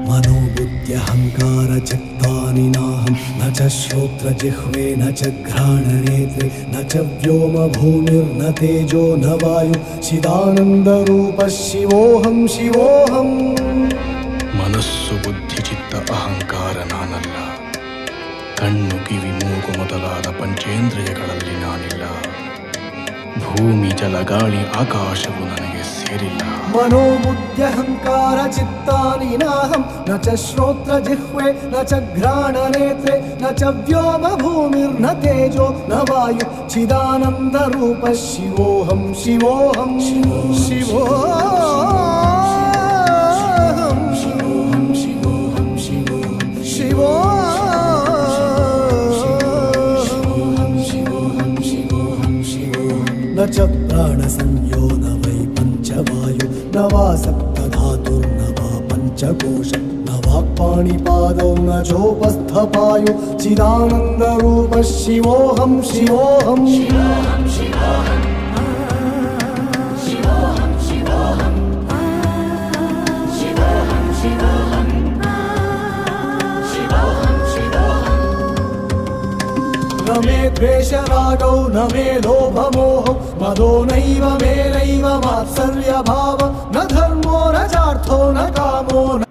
मनोबुद्ध्यहङ्कारचित्तानि नाहं न च श्रोत्रजिह्वे न च घ्राणनेत्रे न च व्योमभूमिर्न तेजो न वायु चिदानन्दरूपः शिवोऽहं शिवोऽहम् ಮನಸ್ಸು ಬುದ್ಧಿ ಚಿತ್ತ ಅಹಂಕಾರ ನಾನಲ್ಲ. ಕಣ್ಣು ಕಿವಿ ಮೂಗು ಮೊದಲಾದ ಪಂಚೇಂದ್ರಿಯಗಳಲ್ಲಿ ನಾನಿಲ್ಲ. ಭೂಮಿ ಜಲ ಗಾಳಿ ಆಕಾಶವು ನನಗೆ ಸೇರಿಲ್ಲ. मनोबुद्ध्यहङ्कारचित्तानि नाहं न च श्रोत्रजिह्वे न च घ्राणनेत्रे न च व्योमभूमिर्न तेजो न वायु चिदानन्दरूपः शिवोऽहं शिवोऽहं शिवोऽहं शिवोऽहं शिवोऽहं शिवोऽहं न च प्राणसंयो न वै पञ्चवायु न वा सप्तधातुर्न वा पञ्चकोश न वाक्पाणिपादौ न चोपस्थपायु चिदानन्दरूपः शिवोऽहं शिवोऽहं न मे द्वेषरागौ न मे लोभमोहौ मदो नैव मे नैव मात्सर्यभाव न धर्मो न चार्थो न कामो न